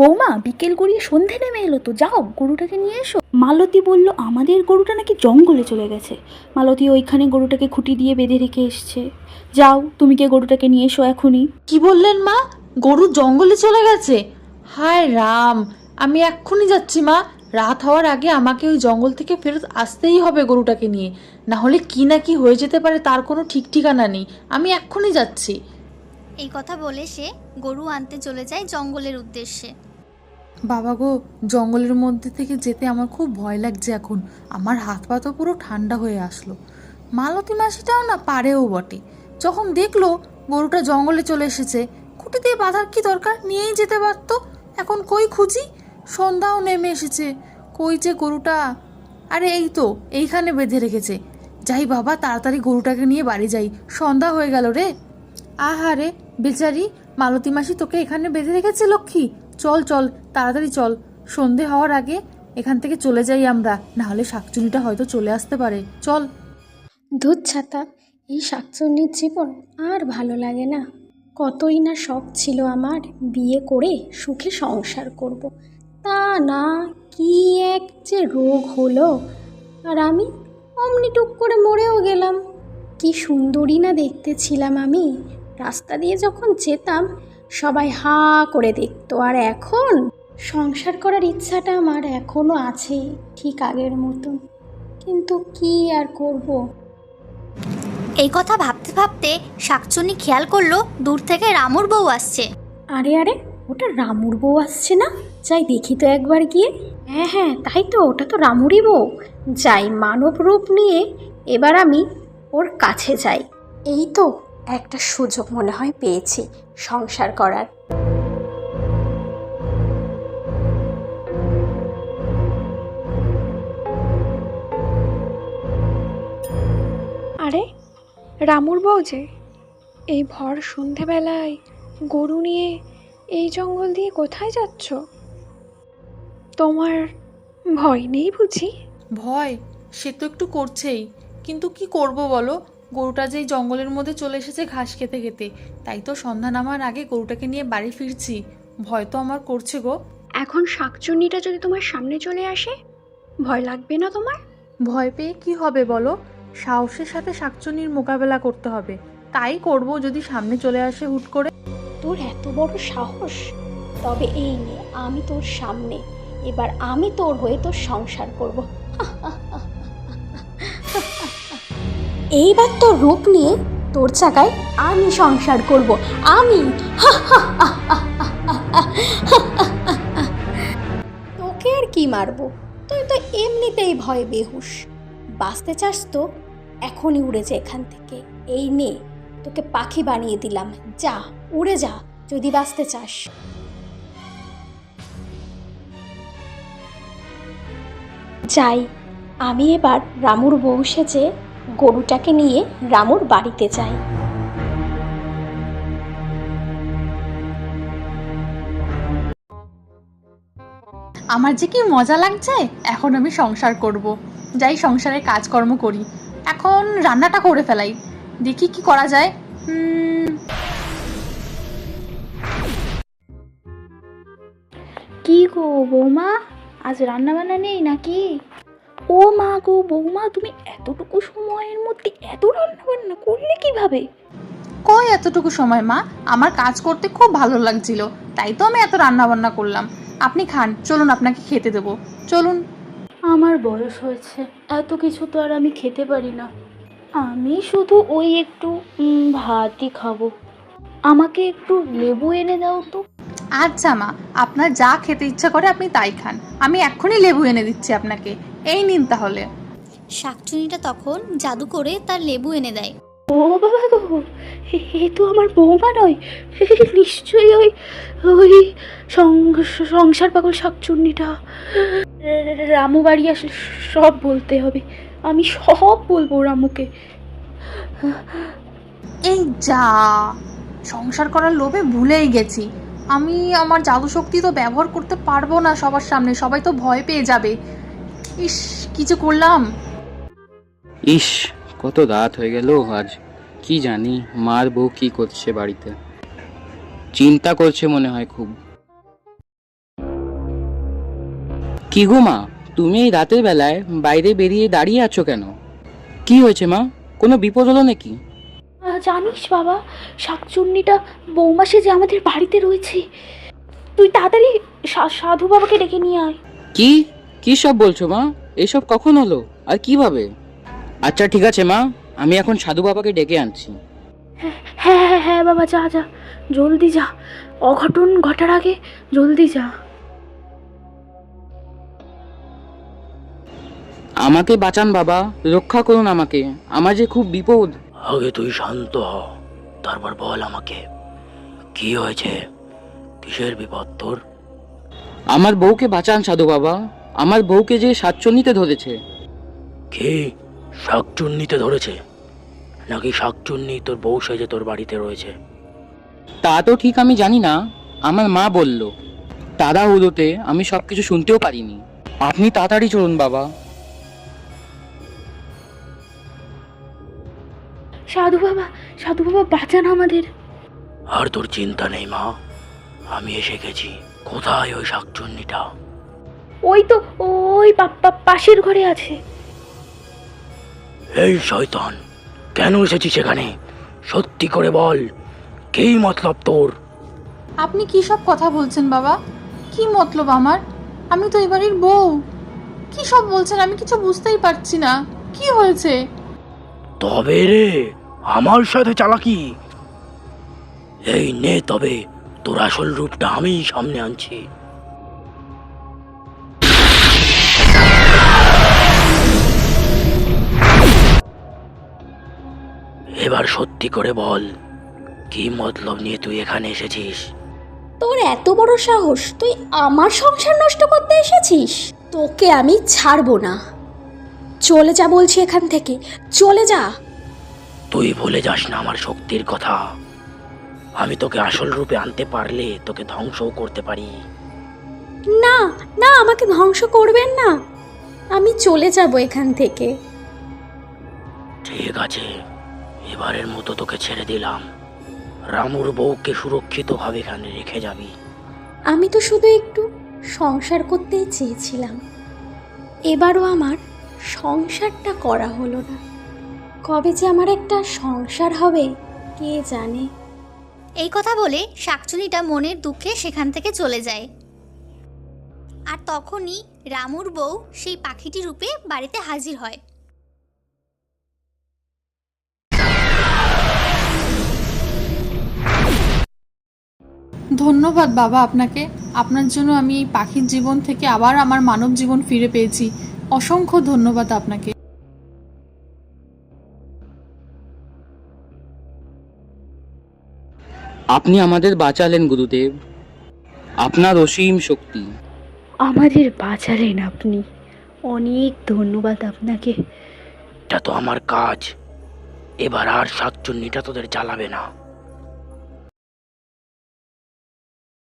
বৌমা বিকেল গড়িয়ে সন্ধে নেমে এলো তো, যাও গরুটাকে নিয়ে এসো। মালতী বলল আমাদের গরুটা নাকি জঙ্গলে চলে গেছে। মালতী ওইখানে গরুটাকে খুঁটি দিয়ে বেঁধে রেখে এসছে। যাও তুমি গিয়ে গরুটাকে নিয়ে এসো এখনই। কি বললেন মা? গরু জঙ্গলে চলে গেছে? হায় রাম, আমি এক্ষুনি যাচ্ছি মা। রাত হওয়ার আগে আমাকে ওই জঙ্গল থেকে ফেরত আসতেই হবে গরুটাকে নিয়ে, না হলে কি না কি হয়ে যেতে পারে তার কোনো ঠিক ঠিকানা নেই। আমি এক্ষুনি যাচ্ছি। এই কথা বলে সে গরু আনতে চলে যায় জঙ্গলের উদ্দেশ্যে। বাবা গো, জঙ্গলের মধ্যে থেকে যেতে আমার খুব ভয় লাগছে এখন। আমার হাত পা তো পুরো ঠান্ডা হয়ে আসলো। মালতী মাসিটাও না পারেও বটে, যখন দেখলো গরুটা জঙ্গলে চলে এসেছে, খুঁটি দিয়ে বাঁধার কি দরকার, নিয়েই যেতে পারতো। এখন কই খুঁজি, সন্ধ্যাও নেমে এসেছে, কই যে গরুটা? আরে এই তো, এইখানে বেঁধে রেখেছে। যাই বাবা, তাড়াতাড়ি গরুটাকে নিয়ে বাড়ি যাই, সন্ধ্যা হয়ে গেল রে। আহারে বেচারি, মালতী মাসি তোকে এখানে বেঁধে রেখেছে লক্ষ্মী। চল চল, তাড়াতাড়ি চল, সন্ধে হওয়ার আগে এখান থেকে চলে যাই আমরা, না হলে শাকচুনিটা হয়তো চলে আসতে পারে। চল। দুধ ছাতা, এই শাকচুন্নির জীবন আর ভালো লাগে না। কতই না শখ ছিল আমার বিয়ে করে সুখে সংসার করব। তা না, কি এক যে রোগ হলো, আর আমি অমনি টুক করে মরেও গেলাম। কি সুন্দরী না দেখতে ছিলাম আমি, রাস্তা দিয়ে যখন যেতাম সবাই হাঁ করে দেখতো। আর এখন সংসার করার ইচ্ছাটা আমার এখনও আছে ঠিক আগের মতন, কিন্তু কি আর করব। এই কথা ভাবতে ভাবতে শাকচুন্নি খেয়াল করলো দূর থেকে রামুর বউ আসছে। আরে আরে, ওটা রামুর বউ আসছে না? যাই দেখি তো একবার গিয়ে। হ্যাঁ হ্যাঁ, তাই তো, ওটা তো রামুরই বউ। যাই, মানব রূপ নিয়ে এবার আমি ওর কাছে যাই। এই তো একটা সুযোগ মনে হয় পেয়েছি সংসার করার। আরে রামুর বউ যে, এই ভর সন্ধেবেলায় গরু নিয়ে এই জঙ্গল দিয়ে কোথায় যাচ্ছ? তোমার ভয় নেই বুঝি? ভয় সে তো একটু করছেই, কিন্তু কি করব বলো, গরুটা যেই জঙ্গলের মধ্যে চলে এসেছে ঘাস খেতে খেতে, তাই তো সন্ধ্যা নামার আগে গরুটাকে নিয়ে বাড়ি ফিরছি। ভয় তো আমার করছে গো। এখন শাকচুন্নিটা যদি তোমার সামনে চলে আসে, ভয় লাগবে না তোমার? ভয় পেয়ে কি হবে বলো, সাহসের সাথে শাকচুন্নির মোকাবেলা করতে হবে। তাই করব যদি সামনে চলে আসে হুট করে। তোর এত বড় সাহস? তবে এই নে, আমি তোর সামনে, এবার আমি তোর হয়ে তোর সংসার করব। এইবার তোর রূপ নিয়ে তোর চাকায় আমি সংসার করব। আমি তোকে আর কি মারবো, তুই তো এমনিতেই ভয় বেহুশ। বাঁচতে চাস তো এখনই উড়ে যা এখান থেকে। এই নে, তোকে পাখি বানিয়ে দিলাম, যা উড়ে যা যদি বাঁচতে চাস। যাই, আমি এবার রামুর বউ সেজে গরুটাকে নিয়ে রামুর বাড়িতে যাই। আমার যে কি মজা লাগছে, এখন আমি সংসার করব। যাই সংসারের কাজকর্ম করি, এখন রান্নাটা করে ফেলাই, দেখি কি করা যায়। কি গো বৌমা, আজ রান্না বান্না নেই নাকি? ও মা গো বৌমা, তুমি এতটুকু সময়ের মধ্যে এত রান্না বান্না করলে কিভাবে? কই এতটুকু সময় মা, আমার কাজ করতে খুব ভালো লাগছিল, তাই তো আমি এত রান্না বান্না করলাম। আপনি খান, চলুন আপনাকে খেতে দেবো, চলুন। আমার বয়স হয়েছে, এত কিছু তো আর আমি খেতে পারি না। আমি শুধু ওই একটু ভাতই খাবো। আমাকে একটু লেবু এনে দাও তো। আচ্ছা মা, আপনার যা খেতে ইচ্ছা করে আপনি তাই খান, আমি এক্ষুনি লেবু এনে দিচ্ছি আপনাকে, এই নিন তাহলে। শাকচুন্নিটা তখন জাদু করে তার লেবু এনে দেয়। ও বাবা গো, এ তো আমার বৌমা নয়, নিশ্চয়ই ওই ওই সংসার পাগল শাকচুন্নিটা। রামু বাড়ি আসলে সব বলতে হবে, আমি সব বলবো রামুকে। এই যা, সংসার করার লোভে ভুলেই গেছি, আমি আমার জাদু শক্তি তো ব্যবহার করতে পারবো না সবার সামনে, সবাই তো ভয় পেয়ে যাবে। ইস, কিছু করলাম। ইস, কত রাত হয়ে গেল আজ। কি জানি মার বউ কি করছে বাড়িতে, চিন্তা করছে মনে হয় খুব। কি গো মা, তুমি এই রাতের বেলায় বাইরে বেরিয়ে দাঁড়িয়ে আছো কেন? কি হয়েছে মা? কোনো বিপদ হলো নাকি? জানিস বাবা, শাকচুন্নিটা বৌমা সেজে আমাদের বাড়িতে রয়েছে। তুই তাড়াতাড়ি সাধু বাবাকে ডেকে নিয়ে আয়। কি কি সব বলছো মা? এসব কখন হলো আর কিভাবে? আচ্ছা ঠিক আছে মা, আমি এখন সাধু বাবাকে ডেকে আনছি। হ্যাঁ হ্যাঁ হ্যাঁ বাবা, যা যা, জলদি যা, অঘটন ঘটার আগে জলদি যা। আমাকে বাঁচান বাবা, রক্ষা করুন আমাকে, আমার যে খুব বিপদ। আগে তুই শান্ত হ, তারপর বল আমাকে কি হয়েছে, কিসের বিপদ তোর? আমার বউকে বাঁচান সাধু বাবা, আমার বউকে যে সাতচন্নিতে ধরেছে। কি শাকচুন্নিতে ধরেছে? নাকি শাকচুন্নি তোর বউ সেজে তোর বাড়িতে রয়েছে? তা তো ঠিক আমি জানি না, আমার মা বলল। তাড়াহুড়োতে আমি সবকিছু শুনতেও পারিনি। আপনি তাড়াতাড়ি চলুন বাবা। সাধু বাবা, সাধু বাবা বাঁচান আমাদের। আর তোর চিন্তা নেই মা, আমি এসে গেছি। কোথায় ওই শাকচুন্নিটা? ওই তো, ওই পাশের ঘরে আছে। এই শয়তান, কেন এসেছিস সেখানে? সত্যি করে বল, কি মতলব তোর? আপনি কি সব কথা বলছেন বাবা? কি মতলব আমার? আমি তো এবারের বউ। কি সব বলছেন, আমি কিছু বুঝতেই পারছি না। কি হয়েছে? তবে রে, আমার সাথে চালাকি? এই নে, তবে তোর আসল রূপটা আমি সামনে আনছি। এবার সত্যি করে বল, কি মতলব নিয়ে তুই এখানে এসেছিস? তোর এত বড় সাহস, তুই আমার সংসার নষ্ট করতে এসেছিস? তোকে আমি ছাড়বো না। চলে যা বলছি এখান থেকে, চলে যা। তুই ভুলে যাস না আমার শক্তির কথা। আমি তোকে আসল রূপে আনতে পারলে তোকে ধ্বংসও করতে পারি। না না, আমাকে ধ্বংস করবেন না। আমি চলে যাব এখান থেকে। ঠিক আছে, এবারের মতো তোকে ছেড়ে দিলাম। রামুর বউকে সুরক্ষিতভাবে এখানে রেখে যাবি। আমি তো শুধু একটু সংসার করতেই চেয়েছিলাম। এবারও আমার সংসারটা করা হলো না। কবে যে আমার একটা সংসার হবে কে জানে। এই কথা বলে শাকচুনিটা মনের দুঃখে সেখান থেকে চলে যায়। আর তখনই রামুর বউ সেই পাখিটি রূপে বাড়িতে হাজির হয়। ধন্যবাদ বাবা আপনাকে। আপনার জন্য আমি এই পাখির জীবন থেকে আবার আমার মানব জীবন ফিরে পেয়েছি। অসংখ্য ধন্যবাদ আপনাকে। আপনি আমাদের বাঁচালেন গুরুদেব, আপনার অসীম শক্তি। আমাদের বাঁচালেন আপনি, অনেক ধন্যবাদ আপনাকে। এটা তো আমার কাজ। এবার আর শাকচুন্নিটা তোদের জ্বালাবে না।